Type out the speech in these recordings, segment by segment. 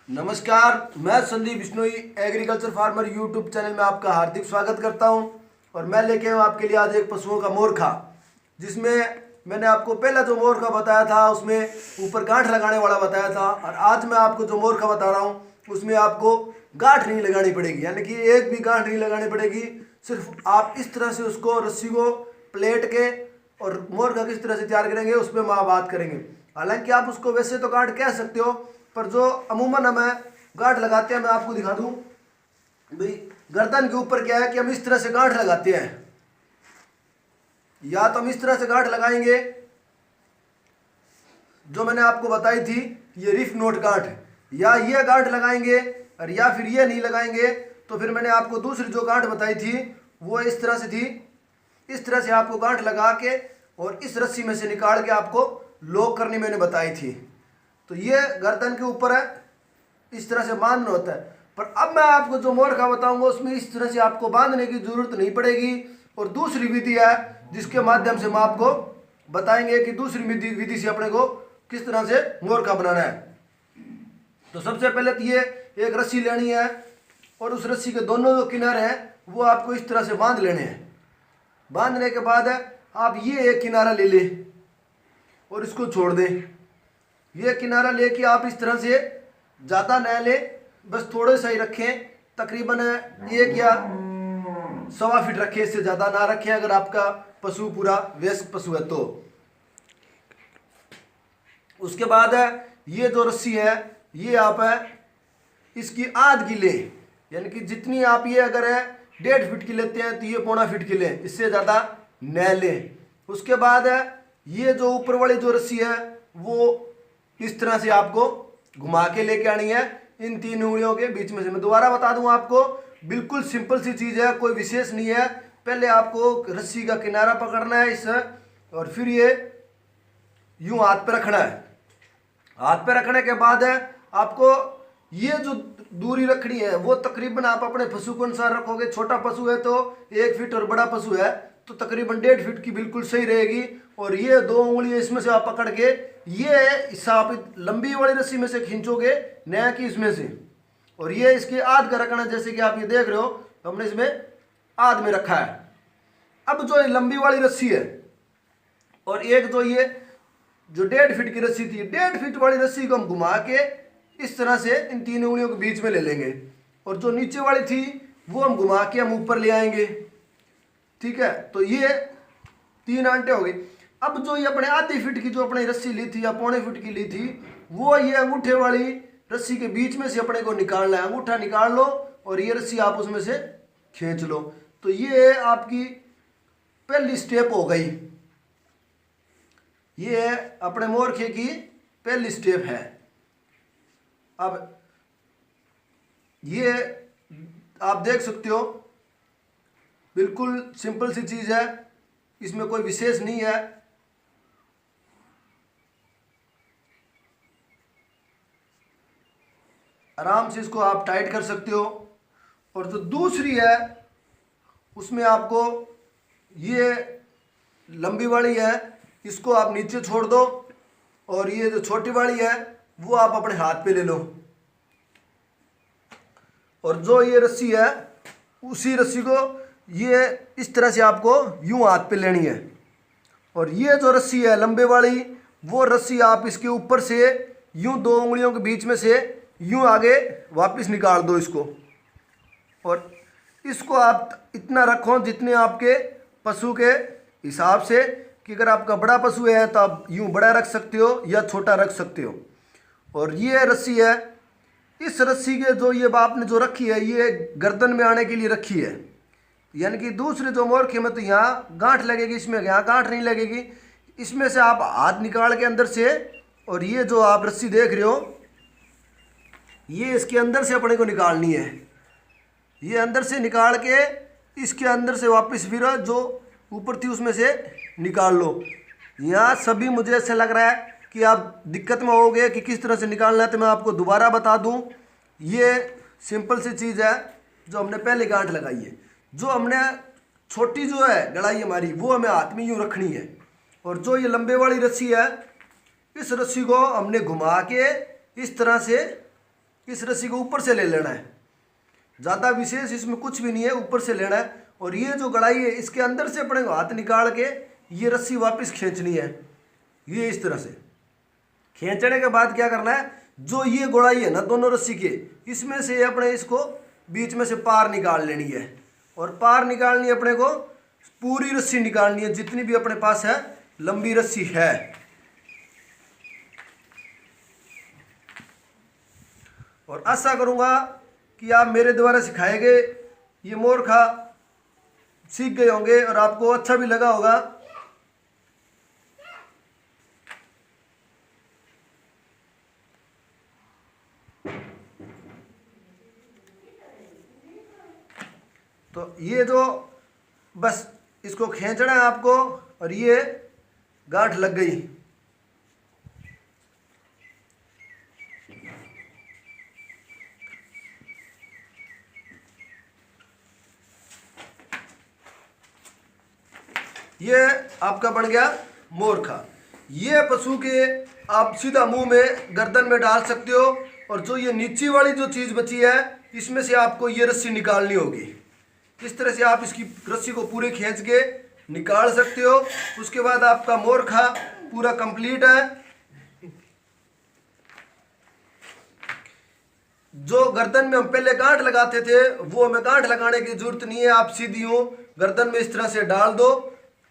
नमस्कार, मैं Sandeep Bishnoi agriculture farmer YouTube channel में आपका हार्दिक स्वागत करता हूं। और मैं लेके आया हूं आपके लिए आज एक पशुओं का मोरखा, जिसमें मैंने आपको पहला जो मोरखा बताया था उसमें ऊपर गांठ लगाने वाला बताया था, और आज मैं आपको जो मोरखा बता रहा हूं उसमें आपको गांठ नहीं लगानी पड़ेगी, यानी कि एक भी गांठ नहीं लगानी पड़ेगी। सिर्फ आप इस तरह से उसको रस्सी को प्लेट के और मोरखा किस तरह से तैयार करेंगे उस पर मैं बात करेंगे। हालांकि आप उसको वैसे तो गांठ कह सकते हो, पर जो अमूमन हमें गांठ लगाते हैं मैं आपको दिखा दूं भाई। गर्दन के ऊपर क्या है कि हम इस तरह से गांठ लगाते हैं, या तो हम इस तरह से गांठ लगाएंगे जो मैंने आपको बताई थी, ये रिफ नोट गांठ, या ये गांठ लगाएंगे, और या फिर ये नहीं लगाएंगे तो फिर मैंने आपको दूसरी जो गांठ बताई थी वो इस तरह से थी। इस तरह से आपको गांठ लगा के और इस रस्सी में से निकाल के आपको लॉक करनी मैंने बताई थी। तो ये गर्दन के ऊपर है, इस तरह से बांधना होता है। पर अब मैं आपको जो मोरखा बताऊंगा उसमें इस तरह से आपको बांधने की जरूरत नहीं पड़ेगी। और दूसरी विधि है जिसके माध्यम से हम आपको बताएंगे कि दूसरी विधि से अपने को किस तरह से मोरखा बनाना है। तो सबसे पहले तो ये एक रस्सी लेनी है, और उस रस्सी के दोनों जो किनारे हैं वो आपको इस तरह से बांध लेने हैं। बांधने के बाद आप ये एक किनारा ले लें और इसको छोड़ दें। ये किनारा लेके आप इस तरह से ज़्यादा न लें, बस थोड़े सा ही रखें, तकरीबन 1 या 1.25 फीट रखें, इससे ज़्यादा ना रखें अगर आपका पशु पूरा वयस्क पशु है तो। उसके बाद ये जो रस्सी है ये आप इसकी आध की लें, यानी कि जितनी आप ये अगर 1.5 फीट की लेते हैं तो ये 1.25 फीट की लें, इससे ज़्यादा न लें। उसके बाद ये जो ऊपर वाली जो रस्सी है वो इस तरह से आपको घुमा के लेके आनी है इन 3 उंगलियों के बीच में से। मैं दोबारा बता दूं आपको, बिल्कुल सिंपल सी चीज़ है, कोई विशेष नहीं है। पहले आपको रस्सी का किनारा पकड़ना है इस, और फिर ये यूं हाथ पे रखना है। हाथ पे रखने के बाद आपको ये जो दूरी रखनी है वो तकरीबन आप अपने पशु के अनुसार रखोगे। छोटा पशु है तो 1 फीट, और बड़ा पशु है तो तकरीबन 1.5 फीट की बिल्कुल सही रहेगी। और ये 2 उंगली इसमें से आप पकड़ के ये हिस्सा आप लंबी वाली रस्सी में से खींचोगे, नया की इसमें से, और ये इसके आध का रखना, जैसे कि आप ये देख रहे हो तो हमने इसमें आध में रखा है। अब जो लंबी वाली रस्सी है और एक जो ये जो 1.5 फीट की रस्सी थी, 1.5 फीट वाली रस्सी को हम घुमा के इस तरह से इन 3 उंगलियों के बीच में ले लेंगे, और जो नीचे वाली थी वो हम घुमा के हम ऊपर ले आएंगे। ठीक है, तो ये 3 आंटे हो गई। अब जो ये अपने आधी फीट की जो अपने रस्सी ली थी या 1.25 फीट की ली थी, वो ये अंगूठे वाली रस्सी के बीच में से अपने को निकालना है। अंगूठा निकाल लो और ये रस्सी आप उसमें से खींच लो। तो ये आपकी पहली स्टेप हो गई, ये अपने मोरखे की पहली स्टेप है। अब ये आप देख सकते हो बिल्कुल सिंपल सी चीज़ है, इसमें कोई विशेष नहीं है। आराम से इसको आप टाइट कर सकते हो। और जो दूसरी है उसमें आपको ये लंबी वाली है, इसको आप नीचे छोड़ दो, और ये जो छोटी वाली है वो आप अपने हाथ पे ले लो। और जो ये रस्सी है उसी रस्सी को ये इस तरह से आपको यूं हाथ पे लेनी है। और ये जो रस्सी है लंबे वाली, वो रस्सी आप इसके ऊपर से यूं 2 उंगलियों के बीच में से यूं आगे वापस निकाल दो इसको। और इसको आप इतना रखो जितने आपके पशु के हिसाब से, कि अगर आपका बड़ा पशु है तो आप यूं बड़ा रख सकते हो या छोटा रख सकते हो। और ये रस्सी है, इस रस्सी के जो ये आपने जो रखी है ये गर्दन में आने के लिए रखी है, यानी कि दूसरे जो मोरखे में तो यहाँ गांठ लगेगी, इसमें यहाँ गांठ नहीं लगेगी। इसमें से आप हाथ निकाल के अंदर से, और ये जो आप रस्सी देख रहे हो ये इसके अंदर से अपने को निकालनी है। ये अंदर से निकाल के इसके अंदर से वापस फिर जो ऊपर थी उसमें से निकाल लो। यहाँ सभी मुझे ऐसा लग रहा है कि आप दिक्कत में होगे कि किस तरह से निकालना है, तो मैं आपको दोबारा बता दूं। ये सिंपल सी चीज़ है जो हमने पहले गांठ लगाई है। जो हमने छोटी जो है गड़ाई हमारी वो हमें हाथ में यूँ रखनी है, और जो ये लंबे वाली रस्सी है इस रस्सी को हमने घुमा के इस तरह से इस रस्सी को ऊपर से ले लेना है, ज़्यादा विशेष इसमें कुछ भी नहीं है, ऊपर से लेना है। और ये जो गड़ाई है इसके अंदर से अपने को हाथ निकाल के ये रस्सी वापस खींचनी है। ये इस तरह से खींचने के बाद क्या करना है, जो ये गोड़ाई है ना दोनों रस्सी के, इसमें से अपने इसको बीच में से पार निकाल लेनी है। और पार निकालनी है अपने को, पूरी रस्सी निकालनी है जितनी भी अपने पास है लंबी रस्सी है। और आशा करूंगा कि आप मेरे द्वारा सिखाए गए ये मोरखा सीख गए होंगे और आपको अच्छा भी लगा होगा। तो ये जो बस इसको खींचना है आपको और ये गांठ लग गई। ये आपका बन गया मोरखा। ये पशु के आप सीधा मुंह में गर्दन में डाल सकते हो। और जो ये नीचे वाली जो चीज़ बची है इसमें से आपको ये रस्सी निकालनी होगी। इस तरह से आप इसकी रस्सी को पूरे खींच के निकाल सकते हो। उसके बाद आपका मोरखा पूरा कंप्लीट है। जो गर्दन में हम पहले गांठ लगाते थे वो हमें गांठ लगाने की जरूरत नहीं है, आप सीधी यूं गर्दन में इस तरह से डाल दो,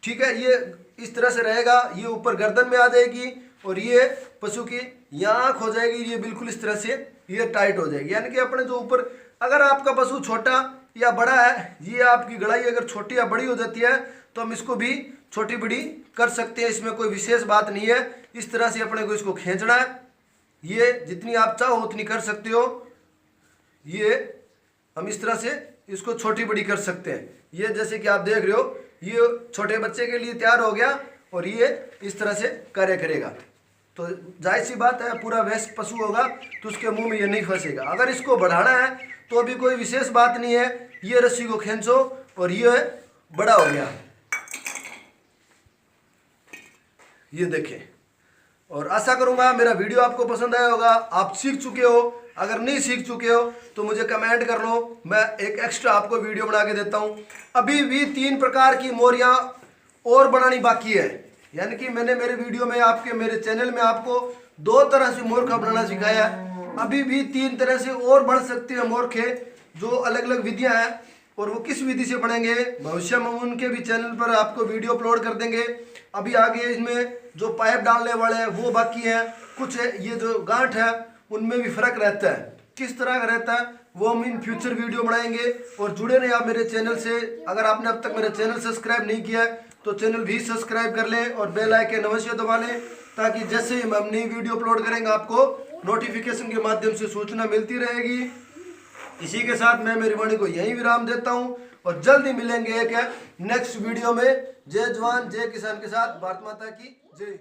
ठीक है। ये इस तरह से रहेगा, ये ऊपर गर्दन में आ जाएगी और ये पशु की यहाँ आँख हो जाएगी, ये बिल्कुल इस तरह से ये टाइट हो जाएगी। यानी कि अपने जो ऊपर, अगर आपका पशु छोटा या बड़ा है, ये आपकी गड़ाई अगर छोटी या बड़ी हो जाती है तो हम इसको भी छोटी बड़ी कर सकते हैं, इसमें कोई विशेष बात नहीं है। इस तरह से अपने को इसको खींचना है, ये जितनी आप चाहो उतनी कर सकते हो। ये हम इस तरह से इसको छोटी बड़ी कर सकते हैं। ये जैसे कि आप देख रहे हो ये छोटे बच्चे के लिए तैयार हो गया और ये इस तरह से कार्य करेगा। तो जाहिर सी बात है पूरा वयस्क पशु होगा तो उसके मुंह में ये नहीं फंसेगा। अगर इसको बढ़ाना है तो अभी कोई विशेष बात नहीं है, ये रस्सी को खींचो और ये बड़ा हो गया, ये देखें। और आशा करूंगा मेरा वीडियो आपको पसंद आया होगा, आप सीख चुके हो। अगर नहीं सीख चुके हो तो मुझे कमेंट कर लो, मैं एक एक्स्ट्रा आपको वीडियो बना के देता हूं। अभी भी 3 प्रकार की मोरियां और बनानी बाकी है। यानी कि मैंने मेरे वीडियो में आपके मेरे चैनल में आपको 2 तरह से मोरखा बनाना सिखाया है। अभी भी 3 तरह से और बन सकते हैं मोरखे, जो अलग अलग विधियां हैं। और वो किस विधि से बनेंगे भविष्य में उनके भी चैनल पर आपको वीडियो अपलोड कर देंगे। अभी आगे इसमें जो पाइप डालने वाले हैं वो बाकी हैं, कुछ है ये जो गांठ है उनमें भी फर्क रहता है, किस तरह का रहता है वो हम इन फ्यूचर वीडियो बनाएंगे। और जुड़े रहे आप मेरे चैनल से। अगर आपने अब तक मेरा चैनल सब्सक्राइब नहीं किया है तो चैनल भी सब्सक्राइब कर लें और बेल आइकन अवश्य दबा लें, ताकि जैसे ही हम नई वीडियो अपलोड करेंगे आपको नोटिफिकेशन के माध्यम से सूचना मिलती रहेगी। इसी के साथ मैं मेरी वाणी को यहीं विराम देता हूं और जल्दी मिलेंगे एक नेक्स्ट वीडियो में। जय जवान जय किसान के साथ। भारत माता की जय।